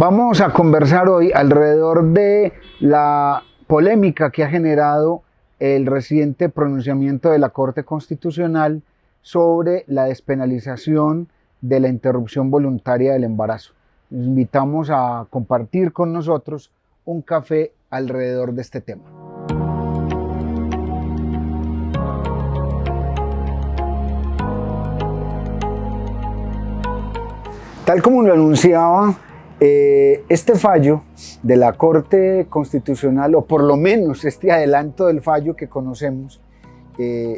Vamos a conversar hoy alrededor de la polémica que ha generado el reciente pronunciamiento de la Corte Constitucional sobre la despenalización de la interrupción voluntaria del embarazo. Nos invitamos a compartir con nosotros un café alrededor de este tema. Tal como lo anunciaba, este fallo de la Corte Constitucional, o por lo menos este adelanto del fallo que conocemos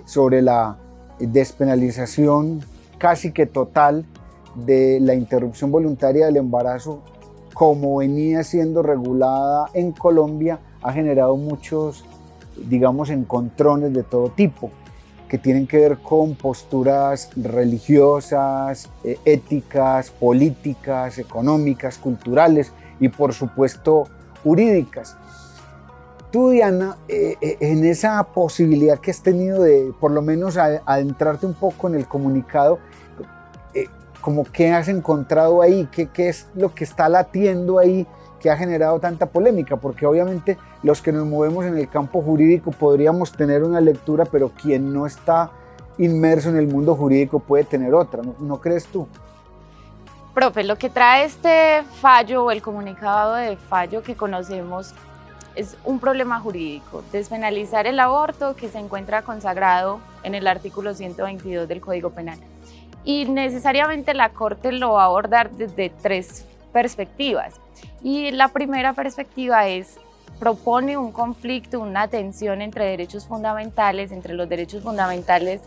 sobre la despenalización casi que total de la interrupción voluntaria del embarazo, como venía siendo regulada en Colombia, ha generado muchos, digamos, encontrones de todo tipo, que tienen que ver con posturas religiosas, éticas, políticas, económicas, culturales y por supuesto jurídicas. Tú, Diana, en esa posibilidad que has tenido de por lo menos adentrarte un poco en el comunicado, como qué has encontrado ahí, qué es lo que está latiendo ahí que ha generado tanta polémica, porque obviamente los que nos movemos en el campo jurídico podríamos tener una lectura, pero quien no está inmerso en el mundo jurídico puede tener otra, ¿no crees tú? Profe, lo que trae este fallo o el comunicado de fallo que conocemos es un problema jurídico, despenalizar el aborto que se encuentra consagrado en el artículo 122 del Código Penal. Y necesariamente la Corte lo va a abordar desde tres perspectivas. Y la primera perspectiva propone un conflicto, una tensión entre derechos fundamentales, entre los derechos fundamentales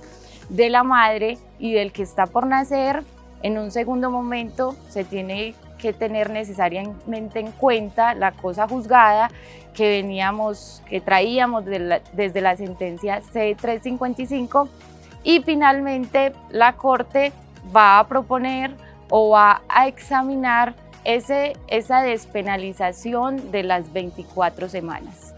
de la madre y del que está por nacer. En un segundo momento se tiene que tener necesariamente en cuenta la cosa juzgada que traíamos desde la sentencia C-355, y finalmente la Corte va a proponer o va a examinar esa despenalización de las 24 semanas.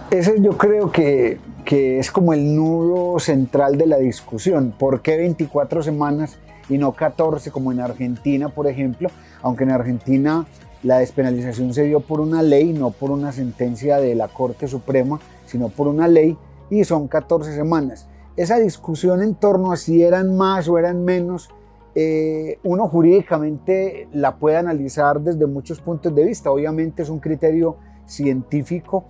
Ese yo creo que es como el nudo central de la discusión. ¿Por qué 24 semanas y no 14 como en Argentina, por ejemplo? Aunque en Argentina la despenalización se dio por una ley, no por una sentencia de la Corte Suprema, sino por una ley, y son 14 semanas. Esa discusión en torno a si eran más o eran menos, uno jurídicamente la puede analizar desde muchos puntos de vista. Obviamente es un criterio científico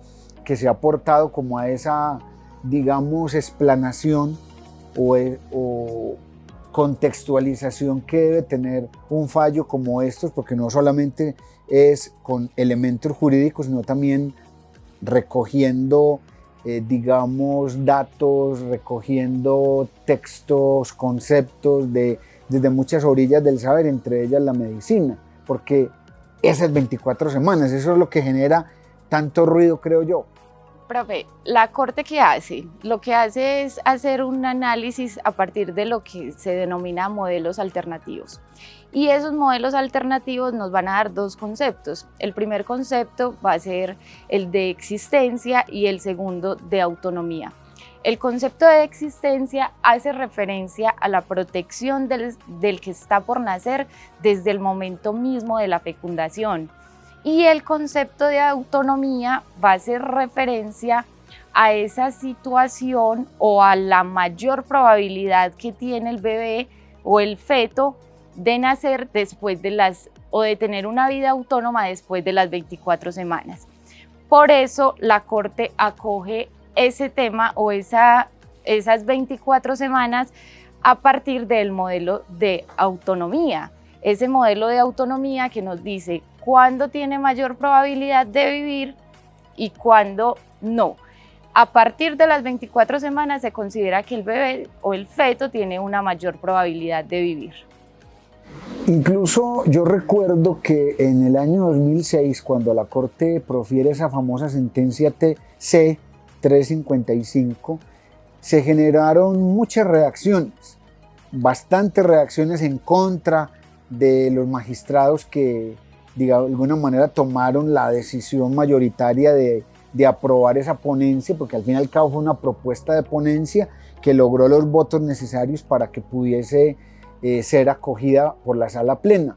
que se ha aportado como a esa, digamos, explanación o contextualización que debe tener un fallo como estos, porque no solamente es con elementos jurídicos, sino también recogiendo digamos, datos, recogiendo textos, conceptos desde muchas orillas del saber, entre ellas la medicina, porque esas 24 semanas, eso es lo que genera tanto ruido, creo yo. Profe, ¿la Corte qué hace? Lo que hace es hacer un análisis a partir de lo que se denomina modelos alternativos. Y esos modelos alternativos nos van a dar dos conceptos. El primer concepto va a ser el de existencia y el segundo de autonomía. El concepto de existencia hace referencia a la protección del que está por nacer desde el momento mismo de la fecundación. Y el concepto de autonomía va a hacer referencia a esa situación o a la mayor probabilidad que tiene el bebé o el feto de nacer de tener una vida autónoma después de las 24 semanas. Por eso la Corte acoge ese tema o esas 24 semanas a partir del modelo de autonomía. Ese modelo de autonomía que nos dice cuándo tiene mayor probabilidad de vivir y cuándo no. A partir de las 24 semanas se considera que el bebé o el feto tiene una mayor probabilidad de vivir. Incluso yo recuerdo que en el año 2006, cuando la Corte profiere esa famosa sentencia C-355, se generaron muchas reacciones, bastantes reacciones en contra de los magistrados que, de alguna manera, tomaron la decisión mayoritaria de aprobar esa ponencia, porque al fin y al cabo fue una propuesta de ponencia que logró los votos necesarios para que pudiese ser acogida por la sala plena.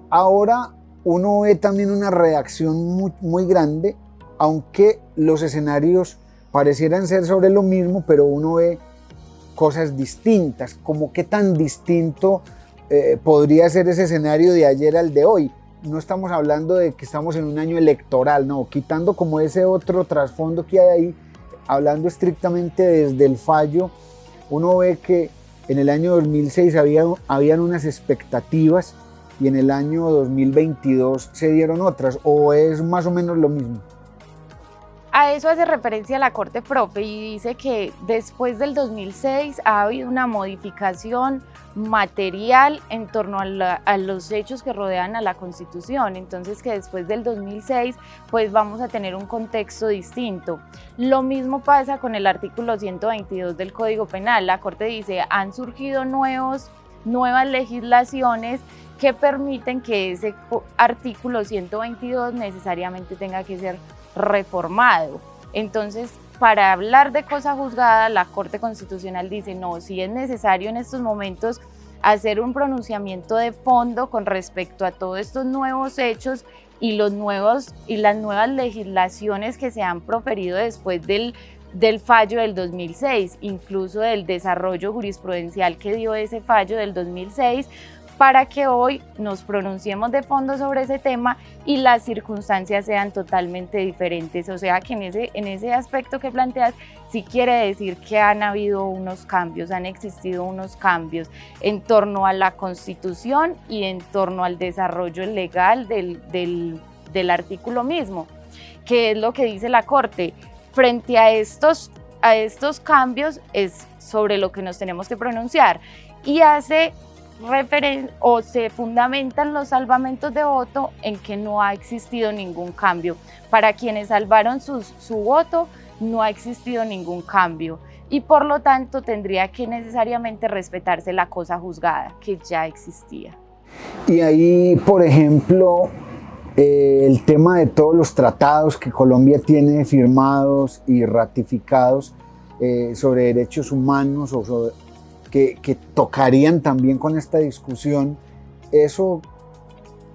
Ahora uno ve también una reacción muy grande, aunque los escenarios parecieran ser sobre lo mismo, pero uno ve cosas distintas, como qué tan distinto podría ser ese escenario de ayer al de hoy. No estamos hablando de que estamos en un año electoral, no, quitando como ese otro trasfondo que hay ahí, hablando estrictamente desde el fallo, uno ve que en el año 2006 habían unas expectativas y en el año 2022 se dieron otras, o es más o menos lo mismo. A eso hace referencia la Corte, profe, y dice que después del 2006 ha habido una modificación material en torno a los hechos que rodean a la Constitución, entonces que después del 2006 pues vamos a tener un contexto distinto. Lo mismo pasa con el artículo 122 del Código Penal. La Corte dice, han surgido nuevas legislaciones que permiten que ese artículo 122 necesariamente tenga que ser reformado. Entonces, para hablar de cosa juzgada, la Corte Constitucional dice, no, si es necesario en estos momentos hacer un pronunciamiento de fondo con respecto a todos estos nuevos hechos y las nuevas legislaciones que se han proferido después del fallo del 2006, incluso del desarrollo jurisprudencial que dio ese fallo del 2006, para que hoy nos pronunciemos de fondo sobre ese tema y las circunstancias sean totalmente diferentes. O sea que en ese aspecto que planteas, sí quiere decir que han habido unos cambios, han existido unos cambios en torno a la Constitución y en torno al desarrollo legal del artículo mismo, que es lo que dice la Corte. Frente a estos cambios es sobre lo que nos tenemos que pronunciar, y hace o se fundamentan los salvamentos de voto en que no ha existido ningún cambio. Para quienes salvaron su voto no ha existido ningún cambio y por lo tanto tendría que necesariamente respetarse la cosa juzgada que ya existía. Y ahí, por ejemplo, el tema de todos los tratados que Colombia tiene firmados y ratificados sobre derechos humanos o sobre que tocarían también con esta discusión, eso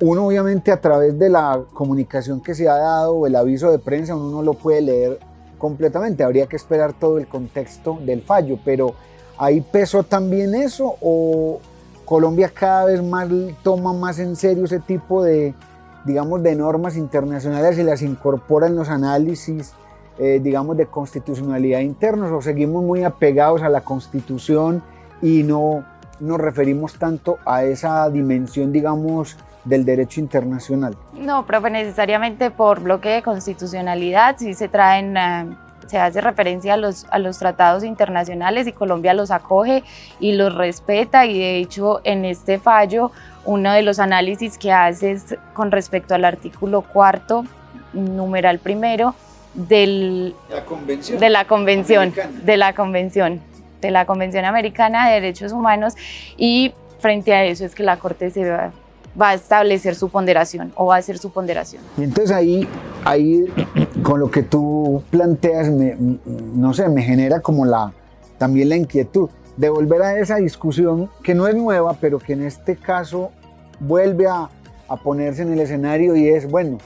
uno obviamente a través de la comunicación que se ha dado o el aviso de prensa uno no lo puede leer completamente, habría que esperar todo el contexto del fallo, pero ¿ahí pesó también eso o Colombia cada vez más toma más en serio ese tipo de, digamos, de normas internacionales y las incorpora en los análisis digamos de constitucionalidad internos, o seguimos muy apegados a la Constitución y no nos referimos tanto a esa dimensión, digamos, del derecho internacional? No, profe, necesariamente por bloque de constitucionalidad sí se hace referencia a los tratados internacionales y Colombia los acoge y los respeta, y de hecho en este fallo uno de los análisis que hace es con respecto al artículo 4, numeral primero de la Convención Americana de Derechos Humanos, y frente a eso es que la Corte va a establecer su ponderación o va a hacer su ponderación. Y entonces ahí con lo que tú planteas, no sé, me genera como también la inquietud de volver a esa discusión que no es nueva, pero que en este caso vuelve a ponerse en el escenario, y es, bueno,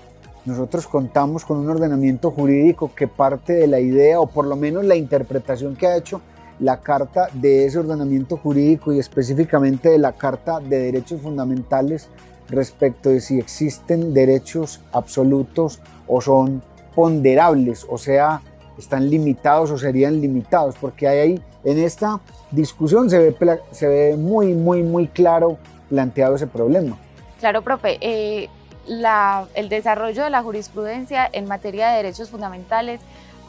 nosotros contamos con un ordenamiento jurídico que parte de la idea, o por lo menos la interpretación que ha hecho la Carta de ese ordenamiento jurídico y específicamente de la Carta de Derechos Fundamentales respecto de si existen derechos absolutos o son ponderables, o sea, están limitados o serían limitados, porque ahí en esta discusión se ve muy claro planteado ese problema. Claro, profe. El desarrollo de la jurisprudencia en materia de derechos fundamentales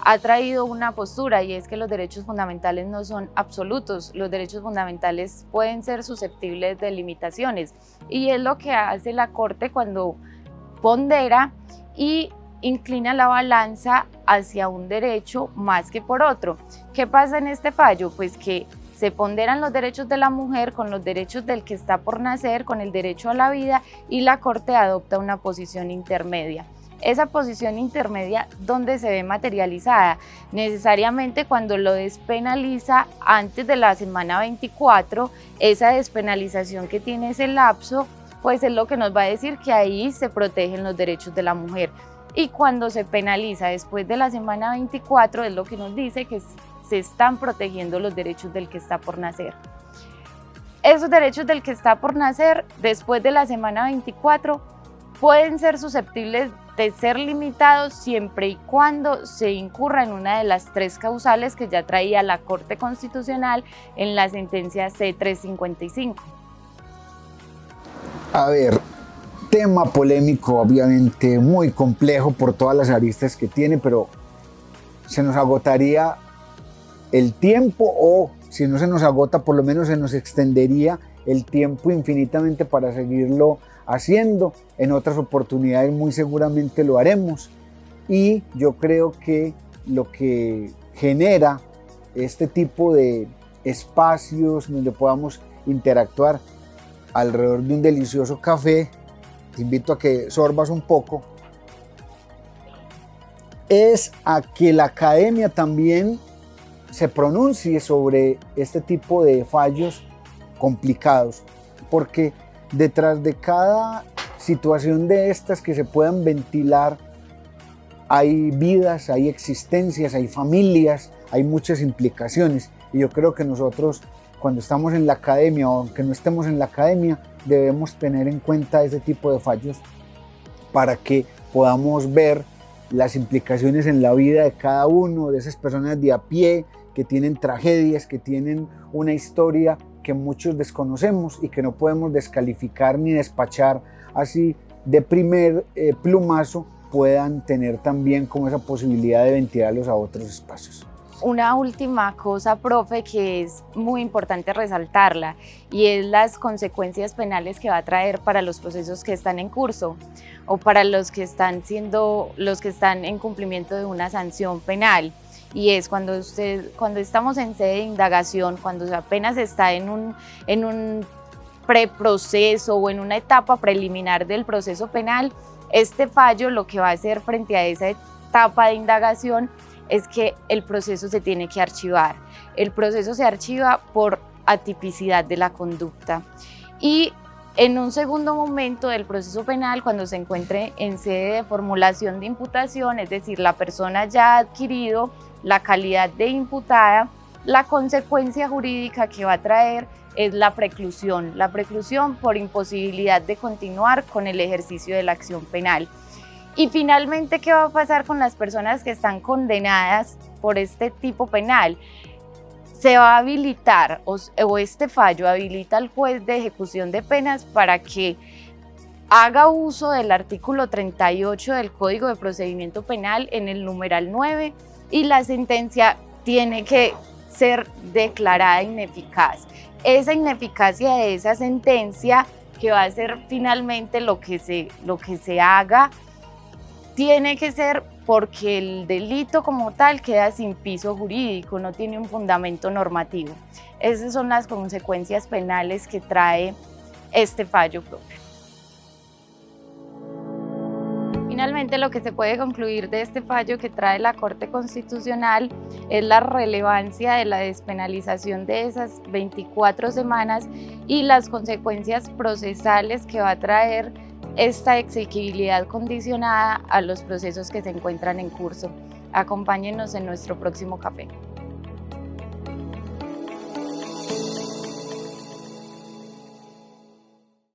ha traído una postura, y es que los derechos fundamentales no son absolutos, los derechos fundamentales pueden ser susceptibles de limitaciones, y es lo que hace la Corte cuando pondera y inclina la balanza hacia un derecho más que por otro. ¿Qué pasa en este fallo? Pues que se ponderan los derechos de la mujer con los derechos del que está por nacer, con el derecho a la vida, y la Corte adopta una posición intermedia. Esa posición intermedia, ¿dónde se ve materializada? Necesariamente cuando lo despenaliza antes de la semana 24, esa despenalización que tiene ese lapso, pues es lo que nos va a decir que ahí se protegen los derechos de la mujer. Y cuando se penaliza después de la semana 24 es lo que nos dice que se están protegiendo los derechos del que está por nacer. Esos derechos del que está por nacer después de la semana 24 pueden ser susceptibles de ser limitados siempre y cuando se incurra en una de las 3 causales que ya traía la Corte Constitucional en la sentencia C-355. A ver, tema polémico, obviamente muy complejo por todas las aristas que tiene, pero se nos agotaría el tiempo, o si no se nos agota, por lo menos se nos extendería el tiempo infinitamente para seguirlo haciendo. En otras oportunidades muy seguramente lo haremos, y yo creo que lo que genera este tipo de espacios donde podamos interactuar alrededor de un delicioso café, te invito a que sorbas un poco, es a que la academia también se pronuncie sobre este tipo de fallos complicados, porque detrás de cada situación de estas que se puedan ventilar hay vidas, hay existencias, hay familias, hay muchas implicaciones, y yo creo que nosotros, cuando estamos en la academia o aunque no estemos en la academia, debemos tener en cuenta ese tipo de fallos para que podamos ver las implicaciones en la vida de cada uno, de esas personas de a pie que tienen tragedias, que tienen una historia que muchos desconocemos y que no podemos descalificar ni despachar así de primer plumazo, puedan tener también como esa posibilidad de ventilarlos a otros espacios. Una última cosa, profe, que es muy importante resaltarla, y es las consecuencias penales que va a traer para los procesos que están en curso o para los que están en cumplimiento de una sanción penal. Y es cuando estamos en sede de indagación, cuando apenas está en un preproceso o en una etapa preliminar del proceso penal, este fallo lo que va a hacer frente a esa etapa de indagación es que el proceso se tiene que archivar. El proceso se archiva por atipicidad de la conducta. Y en un segundo momento del proceso penal, cuando se encuentre en sede de formulación de imputación, es decir, la persona ya ha adquirido la calidad de imputada, la consecuencia jurídica que va a traer es la preclusión por imposibilidad de continuar con el ejercicio de la acción penal. Y finalmente, ¿qué va a pasar con las personas que están condenadas por este tipo penal? Se va a habilitar, o este fallo habilita al juez de ejecución de penas para que haga uso del artículo 38 del Código de Procedimiento Penal en el numeral 9, y la sentencia tiene que ser declarada ineficaz. Esa ineficacia de esa sentencia, que va a ser finalmente lo que se haga, tiene que ser porque el delito como tal queda sin piso jurídico, no tiene un fundamento normativo. Esas son las consecuencias penales que trae este fallo propio. Finalmente, lo que se puede concluir de este fallo que trae la Corte Constitucional es la relevancia de la despenalización de esas 24 semanas y las consecuencias procesales que va a traer esta exequibilidad condicionada a los procesos que se encuentran en curso. Acompáñenos en nuestro próximo café.